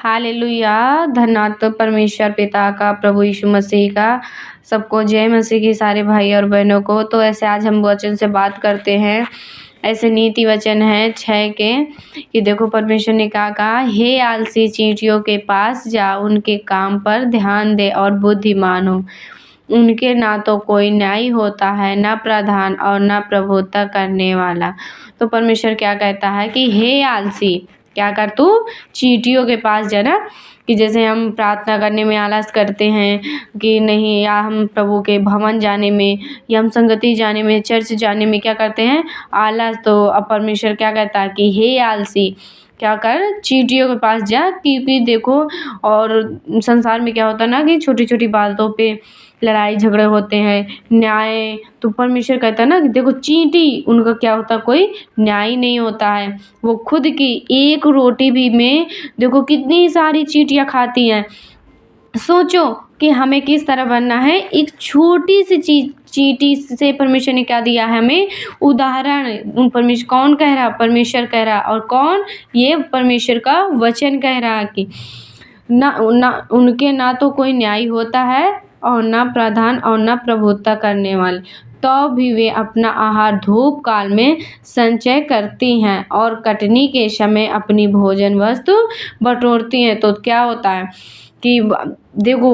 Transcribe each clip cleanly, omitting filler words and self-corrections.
Hallelujah. धन्यवाद परमेश्वर पिता का, प्रभु यीशु मसीह का। सबको जय मसीह की, सारे भाई और बहनों को। तो ऐसे आज हम वचन से बात करते हैं। ऐसे नीति वचन है 6 के कि देखो परमेश्वर ने कहा, हे आलसी चींटियों के पास जा, उनके काम पर ध्यान दे और बुद्धिमान हो। उनके ना तो कोई न्याय होता है, ना प्रधान और ना प्रभुता करने वाला। तो परमेश्वर क्या कहता है कि हे आलसी, क्या कर तू चींटियों के पास जाना। कि जैसे हम प्रार्थना करने में आलस करते हैं कि नहीं, या हम प्रभु के भवन जाने में, या हम संगति जाने में, चर्च जाने में क्या करते हैं, आलस। तो अब परमेश्वर क्या कहता है कि हे आलसी, क्या कर, चींटियों के पास जा। क्योंकि देखो, और संसार में क्या होता है ना कि छोटी छोटी बातों पे लड़ाई झगड़े होते हैं, न्याय। तो परमेश्वर कहता है ना कि देखो चींटी, उनका क्या होता, कोई न्याय नहीं होता है। वो खुद की एक रोटी भी में देखो कितनी सारी चींटियां खाती हैं। सोचो कि हमें किस तरह बनना है। एक छोटी सी चींटी से परमेश्वर ने क्या दिया है हमें, उदाहरण। परमेश्वर कौन कह रहा, परमेश्वर कह रहा। और कौन, ये परमेश्वर का वचन कह रहा कि ना उनके ना तो कोई न्याय होता है, और ना प्रधान और ना प्रभुता करने वाले। तो भी वे अपना आहार धूप काल में संचय करती हैं और कटनी के समय अपनी भोजन वस्तु बटोरती हैं। तो क्या होता है कि देखो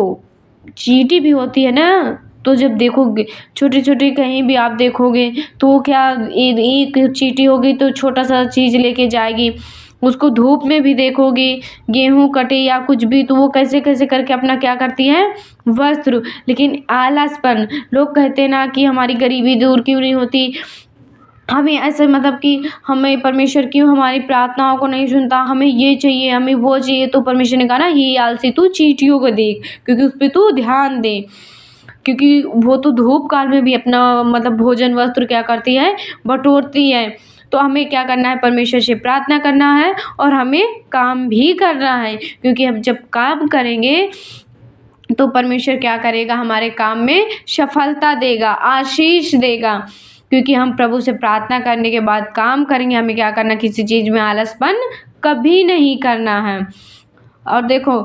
चींटी भी होती है ना, तो जब देखोगे छोटे छोटे कहीं भी आप देखोगे तो क्या, एक चींटी होगी तो छोटा सा चीज़ लेके जाएगी। उसको धूप में भी देखोगे, गेहूं कटे या कुछ भी, तो वो कैसे कैसे करके अपना क्या करती है, वस्त्र। लेकिन आलसपन, लोग कहते हैं ना कि हमारी गरीबी दूर क्यों नहीं होती, हमें ऐसे मतलब कि हमें परमेश्वर क्यों हमारी प्रार्थनाओं को नहीं सुनता, हमें ये चाहिए, हमें वो चाहिए। तो परमेश्वर ने कहा ना, ये आलसी तू चींटियों को देख, क्योंकि उस पर तू ध्यान दे। क्योंकि वो तो धूप काल में भी अपना मतलब भोजन वस्त्र क्या करती है, बटोरती है। तो हमें क्या करना है, परमेश्वर से प्रार्थना करना है और हमें काम भी करना है। क्योंकि हम जब काम करेंगे तो परमेश्वर क्या करेगा, हमारे काम में सफलता देगा, आशीष देगा। क्योंकि हम प्रभु से प्रार्थना करने के बाद काम करेंगे। हमें क्या करना, किसी चीज़ में आलसपन कभी नहीं करना है। और देखो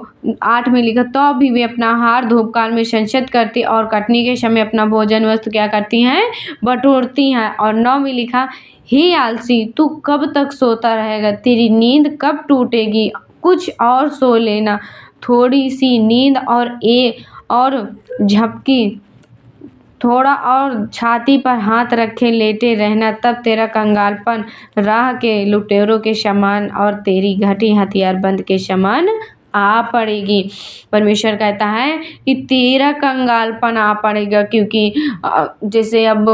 8 में लिखा, तो भी वे अपना आहार धूप काल में संचित करती और कटनी के समय अपना भोजन वस्तु क्या करती हैं, बटोरती हैं। और 9 में लिखा, हे आलसी, तू कब तक सोता रहेगा, तेरी नींद कब टूटेगी, कुछ और सो लेना। थोड़ी सी नींद और झपकी, थोड़ा और छाती पर हाथ रखे लेटे रहना, तब तेरा कंगालपन राह के लुटेरों के समान और तेरी घटी हथियारबंद के समान आ पड़ेगी। परमेश्वर कहता है कि तेरा कंगालपन आ पड़ेगा। क्योंकि जैसे अब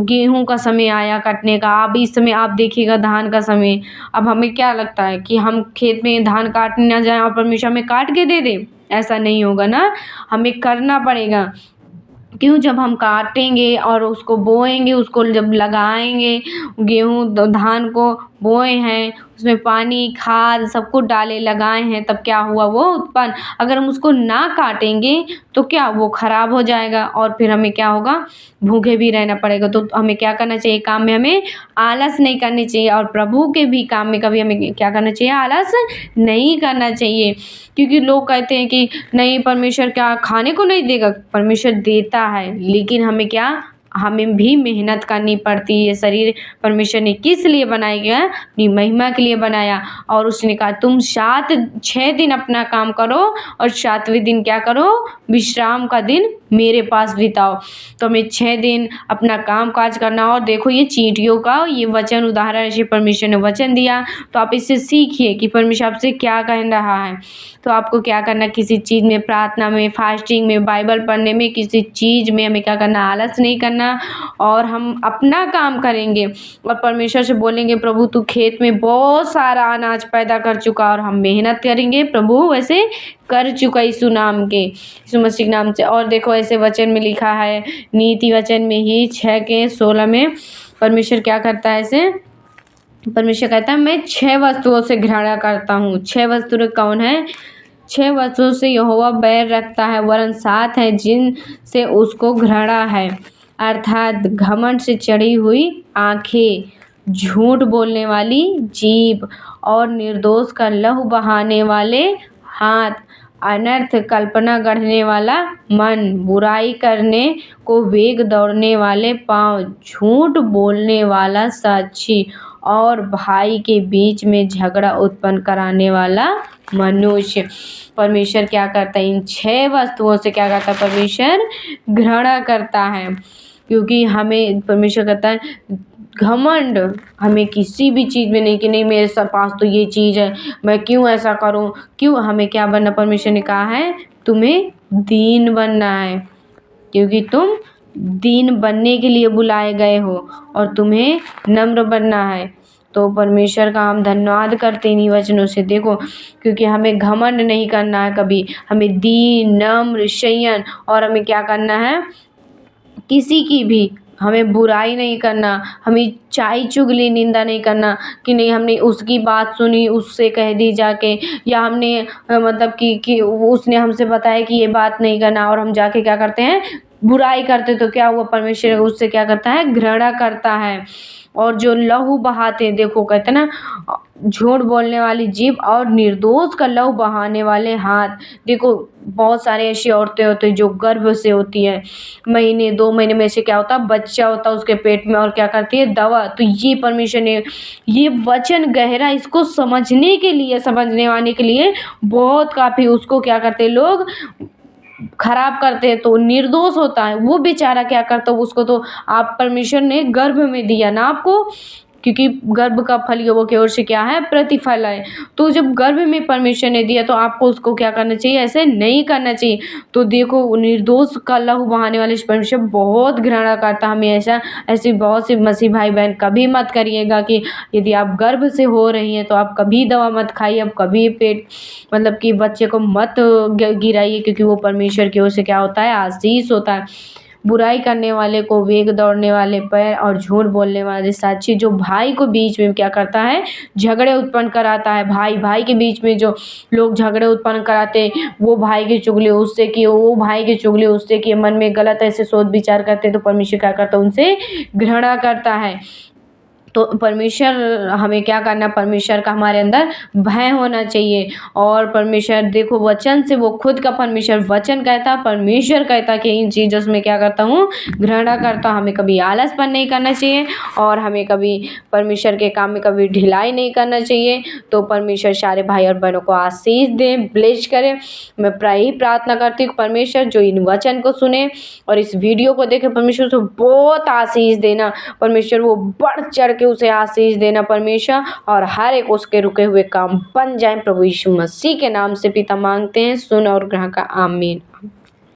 गेहूं का समय आया कटने का, अब इस समय आप देखिएगा धान का समय। अब हमें क्या लगता है कि हम खेत में धान काटने ना जाएं और परमेश्वर हमें काट के दे दे, ऐसा नहीं होगा ना, हमें करना पड़ेगा। क्यों, जब हम काटेंगे और उसको बोएंगे, उसको जब लगाएंगे, गेहूं धान को बोए हैं, उसमें पानी खाद सब कुछ डाले लगाए हैं, तब क्या हुआ, वो उत्पन्न। अगर हम उसको ना काटेंगे तो क्या, वो खराब हो जाएगा और फिर हमें क्या होगा, भूखे भी रहना पड़ेगा। तो हमें क्या करना चाहिए, काम में हमें आलस नहीं करनी चाहिए। और प्रभु के भी काम में कभी हमें क्या करना चाहिए, आलस नहीं करना चाहिए। क्योंकि लोग कहते हैं कि नहीं, परमेश्वर क्या खाने को नहीं देगा, परमेश्वर देता है, लेकिन हमें क्या, हमें भी मेहनत करनी पड़ती है। ये शरीर परमेश्वर ने किस लिए बनाया गया, अपनी महिमा के लिए बनाया। और उसने कहा तुम 6 दिन अपना काम करो और 7वें दिन क्या करो, विश्राम का दिन मेरे पास बिताओ। तो हमें 6 दिन अपना काम काज करना। और देखो ये चींटियों का ये वचन उदाहरण ऐसे परमेश्वर ने वचन दिया, तो आप इससे सीखिए कि परमेश्वर आपसे क्या कह रहा है। तो आपको क्या करना, किसी चीज़ में, प्रार्थना में, फास्टिंग में, बाइबल पढ़ने में, किसी चीज़ में हमें क्या करना, आलस नहीं करना। और हम अपना काम करेंगे और परमेश्वर से बोलेंगे, प्रभु तू खेत में बहुत सारा अनाज पैदा कर चुका, और हम मेहनत करेंगे, प्रभु वैसे कर चुका यीशु नाम के, यीशु मसीह के नाम से। और देखो ऐसे वचन में लिखा है, नीति वचन में ही 6 के 16 में परमेश्वर क्या करता है, ऐसे परमेश्वर कहता है, मैं 6 वस्तुओं से घृणा करता हूँ। 6 वस्तु कौन है, 6 वस्तुओं से यहोवा बैर रखता है, वरन 7 है जिन से उसको घृणा है। अर्थात घमंड से चढ़ी हुई आंखें, झूठ बोलने वाली जीभ, और निर्दोष का लहू बहाने वाले हाथ, अनर्थ कल्पना गढ़ने वाला मन, बुराई करने को वेग दौड़ने वाले पाँव, झूठ बोलने वाला साक्षी और भाई के बीच में झगड़ा उत्पन्न कराने वाला मनुष्य। परमेश्वर क्या करता है, इन 6 वस्तुओं से क्या करता है, परमेश्वर घृणा करता है। क्योंकि हमें परमेश्वर कहता है घमंड हमें किसी भी चीज़ में नहीं कि नहीं मेरे पास तो ये चीज़ है, मैं क्यों ऐसा करूं, क्यों। हमें क्या बनना, परमेश्वर ने कहा है तुम्हें दीन बनना है, क्योंकि तुम दीन बनने के लिए बुलाए गए हो और तुम्हें नम्र बनना है। तो परमेश्वर का हम धन्यवाद करते हैं इन्हीं वचनों से। देखो, क्योंकि हमें घमंड नहीं करना है कभी, हमें दीन, नम्र, संयम, और हमें क्या करना है, किसी की भी हमें बुराई नहीं करना, हमें चाई चुगली निंदा नहीं करना कि नहीं हमने उसकी बात सुनी उससे कह दी जाके, या हमने मतलब कि उसने हमसे बताया कि ये बात नहीं करना और हम जाके क्या करते हैं, बुराई करते। तो क्या हुआ, परमेश्वर उससे क्या करता है, घृणा करता है। और जो लहू बहाते हैं, देखो कहते हैं ना, झूठ बोलने वाली जीभ और निर्दोष का लहू बहाने वाले हाथ। देखो बहुत सारे ऐसी औरतें होती हैं जो गर्भ से होती है, महीने 2 महीने में से क्या होता है, बच्चा होता है उसके पेट में, और क्या करती है, दवा। तो ये परमेश्वर ने ये वचन गहरा इसको समझने के लिए, समझने वाले के लिए बहुत काफ़ी उसको क्या करते हैं लोग खराब करते हैं। तो निर्दोष होता है वो बेचारा, क्या करता है, उसको तो आप परमेश्वर ने गर्भ में दिया ना आपको, क्योंकि गर्भ का फल यहोवा की ओर से क्या है, प्रतिफल है। तो जब गर्भ में परमेश्वर ने दिया तो आपको उसको क्या करना चाहिए, ऐसे नहीं करना चाहिए। तो देखो निर्दोष का लहू बहाने वाले परमेश्वर बहुत घृणा करता हमें। ऐसे बहुत से मसीह भाई बहन कभी मत करिएगा कि यदि आप गर्भ से हो रही हैं तो आप कभी दवा मत खाइए, आप कभी पेट मतलब कि बच्चे को मत गिराइए, क्योंकि वो परमेश्वर की ओर से क्या होता है, आशीष होता है। बुराई करने वाले को वेग दौड़ने वाले पैर और झूठ बोलने वाले साक्षी, जो भाई को बीच में क्या करता है, झगड़े उत्पन्न कराता है। भाई भाई के बीच में जो लोग झगड़े उत्पन्न कराते हैं, वो भाई की चुगली उससे किए, वो भाई की चुगली उससे किए, मन में गलत ऐसे सोच विचार करते हैं, तो परमेश्वर क्या करता है, उनसे घृणा करता है। तो परमेश्वर हमें क्या करना, परमेश्वर का हमारे अंदर भय होना चाहिए। और परमेश्वर देखो वचन से, वो खुद का परमेश्वर वचन कहता, परमेश्वर कहता कि इन चीज़ों से मैं क्या करता हूँ, घृणा करता। हमें कभी आलसपन नहीं करना चाहिए और हमें कभी परमेश्वर के काम में कभी ढिलाई नहीं करना चाहिए। तो परमेश्वर सारे भाई और बहनों को आशीष दें, ब्लेस करें। मैं यही प्रार्थना करती हूँ परमेश्वर जो इन वचन को सुने और इस वीडियो को देखे, परमेश्वर को बहुत आशीष देना, परमेश्वर वो बढ़ चढ़ के उसे आशीष देना परमेश्वर, और हर एक उसके रुके हुए काम बन जाए। प्रभु यीशु मसीह के नाम से पिता मांगते हैं, सुन और ग्रहण का आमीन।